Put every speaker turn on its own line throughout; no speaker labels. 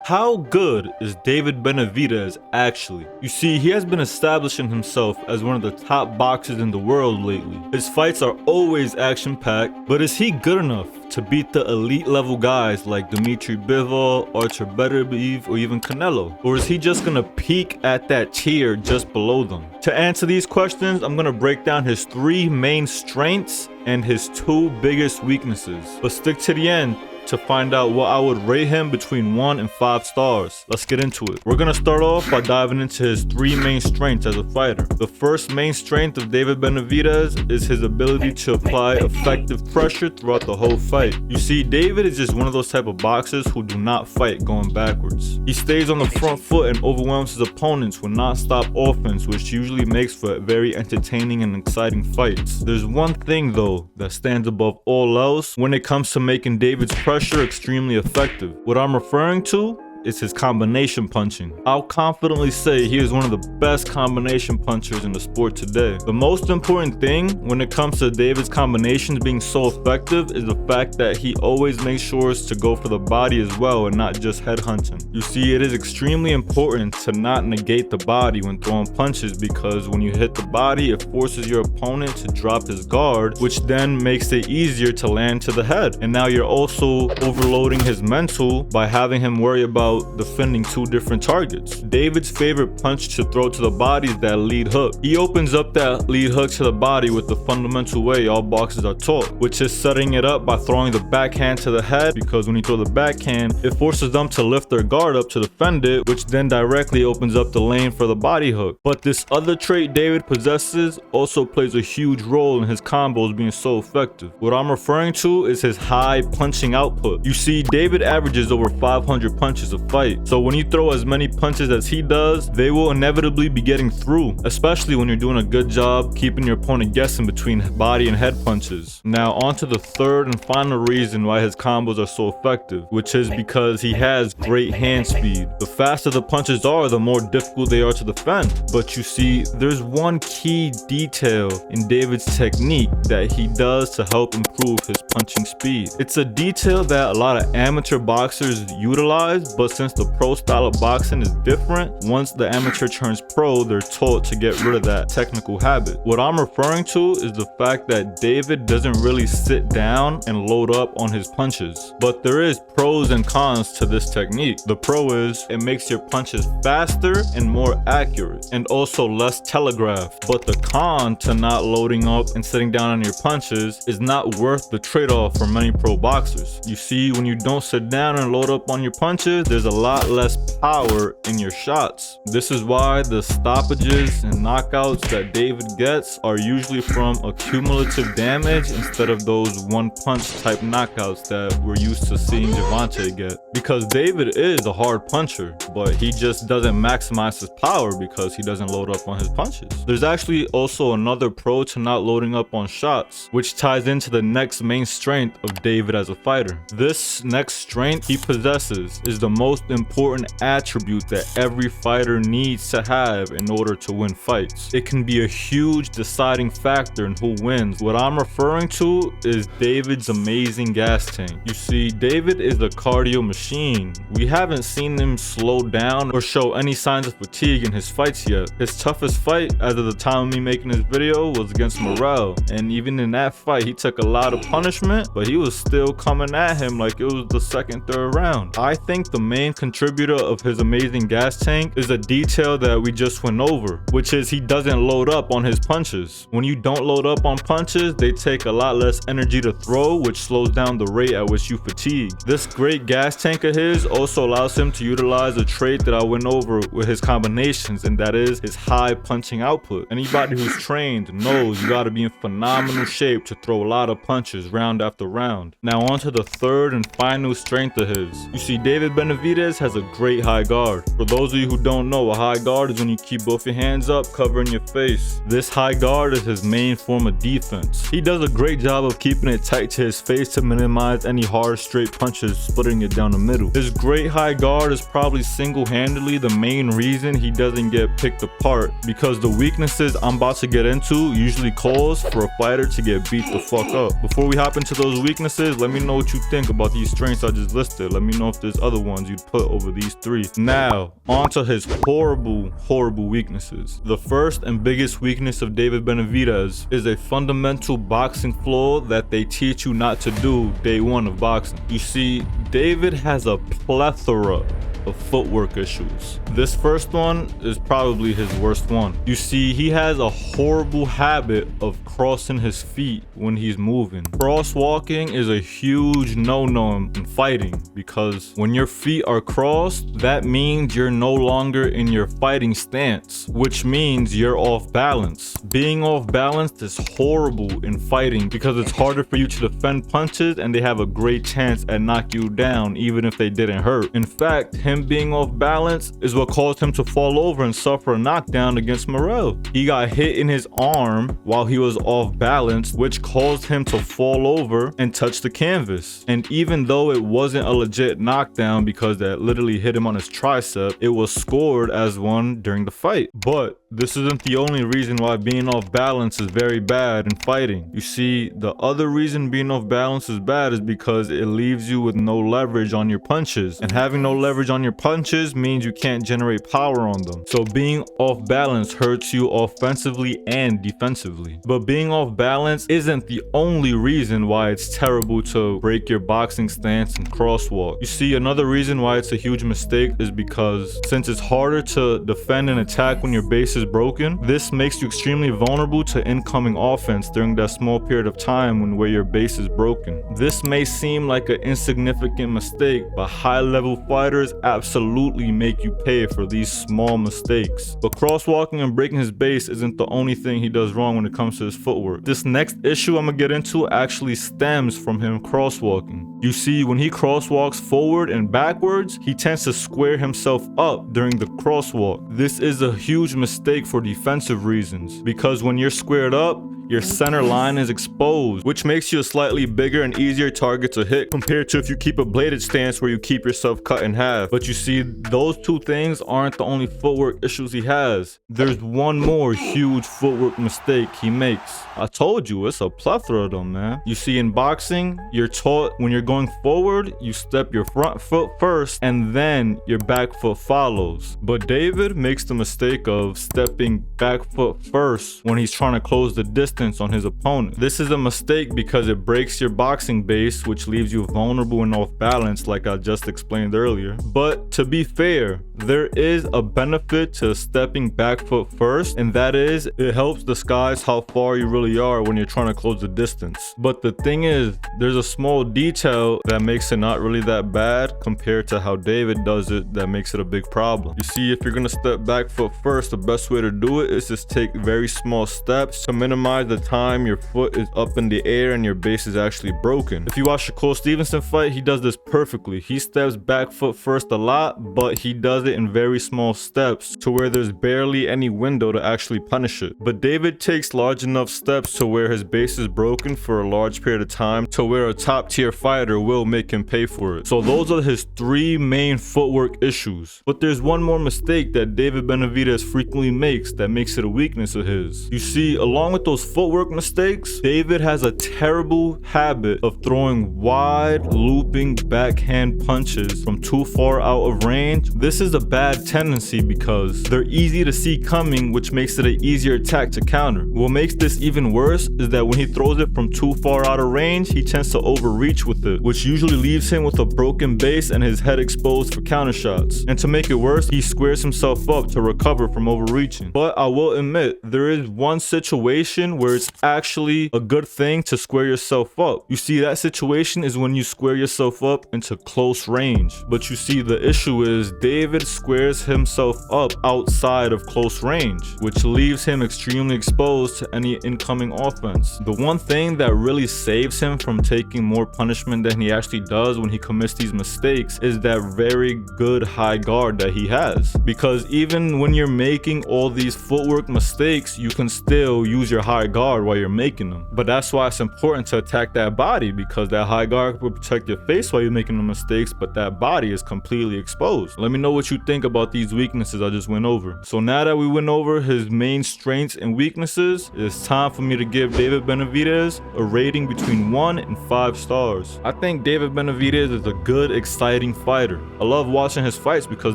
How good is David Benavidez actually? You see, he has been establishing himself as one of the top boxers in the world lately. His fights are always action-packed, but is he good enough to beat the elite level guys like Dimitri Bivol, Artur Beterbiev, or even Canelo? Or is he just gonna peak at that tier just below them? To answer these questions, I'm gonna break down his 3 main strengths and his 2 biggest weaknesses. But stick to the end to find out what I would rate him between 1 and 5 stars. Let's get into it. We're gonna start off by diving into his 3 main strengths as a fighter. The first main strength of David Benavidez is his ability to apply effective pressure throughout the whole fight. You see, David is just one of those type of boxers who do not fight going backwards. He stays on the front foot and overwhelms his opponents with non-stop offense, which usually makes for very entertaining and exciting fights. There's one thing though that stands above all else when it comes to making David's pressure extremely effective. What I'm referring to is his combination punching. I'll confidently say he is one of the best combination punchers in the sport today. The most important thing when it comes to David's combinations being so effective is the fact that he always makes sure to go for the body as well and not just head hunting. You see, it is extremely important to not negate the body when throwing punches, because when you hit the body, it forces your opponent to drop his guard, which then makes it easier to land to the head. And now you're also overloading his mental by having him worry about defending 2 different targets. David's favorite punch to throw to the body is that lead hook. He opens up that lead hook to the body with the fundamental way all boxers are taught, which is setting it up by throwing the backhand to the head, because when you throw the backhand, it forces them to lift their guard up to defend it, which then directly opens up the lane for the body hook. But this other trait David possesses also plays a huge role in his combos being so effective. What I'm referring to is his high punching output. You see, David averages over 500 punches a fight, so when you throw as many punches as he does, they will inevitably be getting through, especially when you're doing a good job keeping your opponent guessing between body and head punches. Now on to the third and final reason why his combos are so effective, which is because he has great hand speed. The faster the punches are, the more difficult they are to defend. But you see, there's one key detail in David's technique that he does to help improve his punching speed. It's a detail that a lot of amateur boxers utilize, but since the pro style of boxing is different, once the amateur turns pro, they're taught to get rid of that technical habit. What I'm referring to is the fact that David doesn't really sit down and load up on his punches. But there is pros and cons to this technique. The pro is it makes your punches faster and more accurate, and also less telegraphed. But the con to not loading up and sitting down on your punches is not worth the trade-off for many pro boxers. You see, when you don't sit down and load up on your punches, there's a lot less power in your shots. This is why the stoppages and knockouts that David gets are usually from accumulative damage instead of those one-punch type knockouts that we're used to seeing Gervonta get. Because David is a hard puncher, but he just doesn't maximize his power because he doesn't load up on his punches. There's actually also another pro to not loading up on shots, which ties into the next main strength of David as a fighter. This next strength he possesses is the most important attribute that every fighter needs to have in order to win fights. It can be a huge deciding factor in who wins. What I'm referring to is David's amazing gas tank. You see, David is a cardio machine. We haven't seen him slow down or show any signs of fatigue in his fights yet. His toughest fight as of the time of me making this video was against Morel, and even in that fight he took a lot of punishment, but he was still coming at him like it was the second, third round. I think the main contributor of his amazing gas tank is a detail that we just went over, which is he doesn't load up on his punches. When you don't load up on punches, they take a lot less energy to throw, which slows down the rate at which you fatigue. This great gas tank of his also allows him to utilize a trait that I went over with his combinations, and that is his high punching output. Anybody who's trained knows you gotta be in phenomenal shape to throw a lot of punches round after round. Now on to the third and final strength of his. You see, David Benavidez has a great high guard. For those of you who don't know, a high guard is when you keep both your hands up covering your face. This high guard is his main form of defense. He does a great job of keeping it tight to his face to minimize any hard straight punches splitting it down the middle. His great high guard is probably single-handedly the main reason he doesn't get picked apart, because the weaknesses I'm about to get into usually cause for a fighter to get beat the fuck up. Before we hop into those weaknesses, let me know what you think about these strengths I just listed. Let me know if there's other ones you'd put over these three. Now, onto his horrible weaknesses. The first and biggest weakness of David Benavidez is a fundamental boxing flaw that they teach you not to do day one of boxing. You see, David has a plethora of footwork issues. This first one is probably his worst one. You see, he has a horrible habit of crossing his feet when he's moving. Crosswalking is a huge no-no in fighting, because when your feet are crossed, that means you're no longer in your fighting stance, which means you're off balance. Being off balance is horrible in fighting because it's harder for you to defend punches, and they have a great chance at knocking you down even if they didn't hurt. In fact, him being off balance is what caused him to fall over and suffer a knockdown against Morel. He got hit in his arm while he was off balance, which caused him to fall over and touch the canvas. And even though it wasn't a legit knockdown because that literally hit him on his tricep, it was scored as one during the fight. But this isn't the only reason why being off balance is very bad in fighting. You see, the other reason being off balance is bad is because it leaves you with no leverage on your punches. And having no leverage on your punches means you can't generate power on them. So being off balance hurts you offensively and defensively. But being off balance isn't the only reason why it's terrible to break your boxing stance and crosswalk. You see, another reason why it's a huge mistake is because since it's harder to defend and attack when your base is broken, this makes you extremely vulnerable to incoming offense during that small period of time where your base is broken. This may seem like an insignificant mistake, but high-level fighters absolutely make you pay for these small mistakes. But crosswalking and breaking his base isn't the only thing he does wrong when it comes to his footwork. This next issue I'm gonna get into actually stems from him crosswalking. You see, when he crosswalks forward and backwards, he tends to square himself up during the crosswalk. This is a huge mistake for defensive reasons, because when you're squared up, your center line is exposed, which makes you a slightly bigger and easier target to hit compared to if you keep a bladed stance where you keep yourself cut in half. But you see, those two things aren't the only footwork issues he has. There's one more huge footwork mistake he makes. I told you, it's a plethora of them, man. You see, in boxing, you're taught when you're going forward, you step your front foot first and then your back foot follows. But David makes the mistake of stepping back foot first when he's trying to close the distance on his opponent. This is a mistake because it breaks your boxing base, which leaves you vulnerable and off balance, like I just explained earlier. But to be fair, there is a benefit to stepping back foot first, and that is it helps disguise how far you really are when you're trying to close the distance. But the thing is, there's a small detail that makes it not really that bad compared to how David does it that makes it a big problem. You see, if you're gonna step back foot first, the best way to do it is just take very small steps to minimize the time your foot is up in the air and your base is actually broken. If you watch the Cole Stevenson fight, he does this perfectly. He steps back foot first a lot, but he does it in very small steps to where there's barely any window to actually punish it. But David takes large enough steps to where his base is broken for a large period of time to where a top tier fighter will make him pay for it. So those are his three main footwork issues. But there's one more mistake that David Benavidez frequently makes that makes it a weakness of his. You see, along with those footwork mistakes, David has a terrible habit of throwing wide, looping backhand punches from too far out of range. This is a bad tendency because they're easy to see coming, which makes it an easier attack to counter. What makes this even worse is that when he throws it from too far out of range, he tends to overreach with it, which usually leaves him with a broken base and his head exposed for counter shots. And to make it worse, he squares himself up to recover from overreaching. But I will admit, there is one situation where it's actually a good thing to square yourself up. You see, that situation is when you square yourself up into close range. But you see, the issue is David squares himself up outside of close range, which leaves him extremely exposed to any incoming offense. The one thing that really saves him from taking more punishment than he actually does when he commits these mistakes is that very good high guard that he has. Because even when you're making all these footwork mistakes, you can still use your high guard while you're making them. But that's why it's important to attack that body, because that high guard will protect your face while you're making the mistakes, but that body is completely exposed. Let me know what you think about these weaknesses I just went over. So now that we went over his main strengths and weaknesses, it's time for me to give David Benavidez a rating between 1 and 5 stars. I think David Benavidez is a good, exciting fighter. I love watching his fights because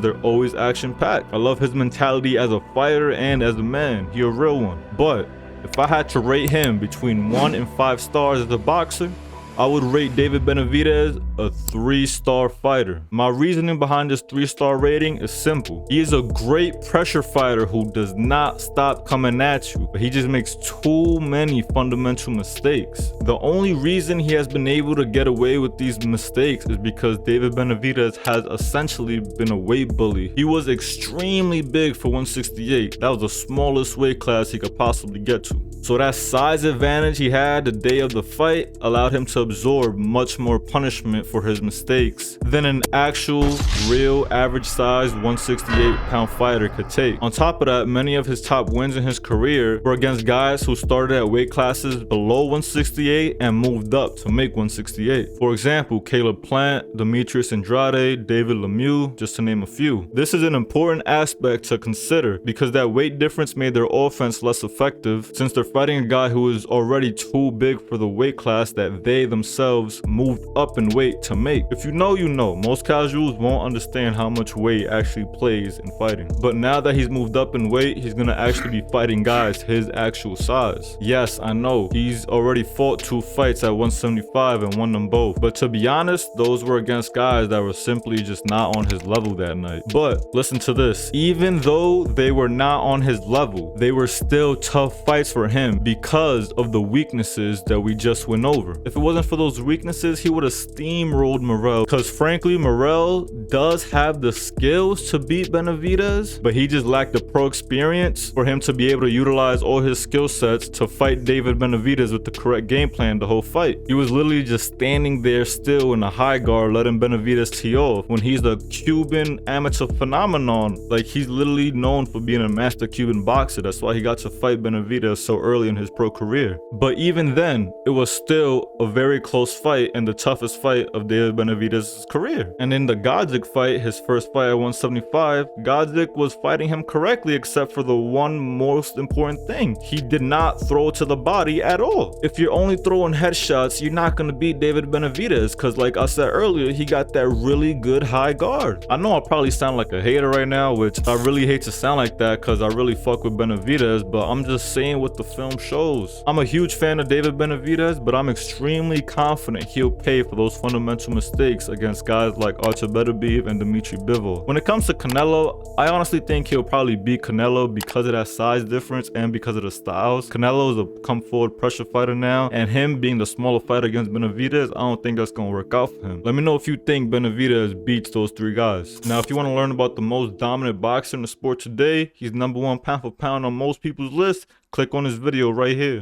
they're always action-packed. I love his mentality as a fighter and as a man. He a real one. But if I had to rate him between 1 and 5 stars as a boxer, I would rate David Benavidez a 3-star fighter. My reasoning behind this 3-star rating is simple. He is a great pressure fighter who does not stop coming at you, but he just makes too many fundamental mistakes. The only reason he has been able to get away with these mistakes is because David Benavidez has essentially been a weight bully. He was extremely big for 168. That was the smallest weight class he could possibly get to. So that size advantage he had the day of the fight allowed him to absorb much more punishment for his mistakes than an actual, real, average-sized 168-pound fighter could take. On top of that, many of his top wins in his career were against guys who started at weight classes below 168 and moved up to make 168. For example, Caleb Plant, Demetrius Andrade, David Lemieux, just to name a few. This is an important aspect to consider because that weight difference made their offense less effective since they're fighting a guy who is already too big for the weight class that they themselves moved up in weight to make. If you know, you know. Most casuals won't understand how much weight actually plays in fighting. But now that he's moved up in weight, he's gonna actually be fighting guys his actual size. Yes, I know, he's already fought 2 fights at 175 and won them both. But to be honest, those were against guys that were simply just not on his level that night. But listen to this. Even though they were not on his level, they were still tough fights for him because of the weaknesses that we just went over. If it wasn't for those weaknesses, he would have steamrolled Morrell, because frankly, Morrell does have the skills to beat Benavidez, but he just lacked the pro experience for him to be able to utilize all his skill sets to fight David Benavidez with the correct game plan the whole fight. He was literally just standing there still in a high guard, letting Benavidez tee off when he's a Cuban amateur phenomenon. Like, he's literally known for being a master Cuban boxer. That's why he got to fight Benavidez so early in his pro career. But even then, it was still a very close fight and the toughest fight of David Benavidez's career. And in the Godzik fight, his first fight at 175, Godzik was fighting him correctly except for the one most important thing. He did not throw to the body at all. If you're only throwing headshots, you're not going to beat David Benavidez because, like I said earlier, he got that really good high guard. I know I probably sound like a hater right now, which I really hate to sound like that because I really fuck with Benavidez, but I'm just saying what the film shows. I'm a huge fan of David Benavidez, but I'm extremely confident he'll pay for those fundamental mistakes against guys like Artur Beterbiev and Dimitri Bivol. When it comes to Canelo, I honestly think he'll probably beat Canelo because of that size difference and because of the styles. Canelo is a come forward pressure fighter now, and him being the smaller fighter against Benavidez, I don't think that's gonna work out for him. Let me know if you think Benavidez beats those 3 guys. Now, if you want to learn about the most dominant boxer in the sport today, he's #1 pound for pound on most people's list, click on this video right here.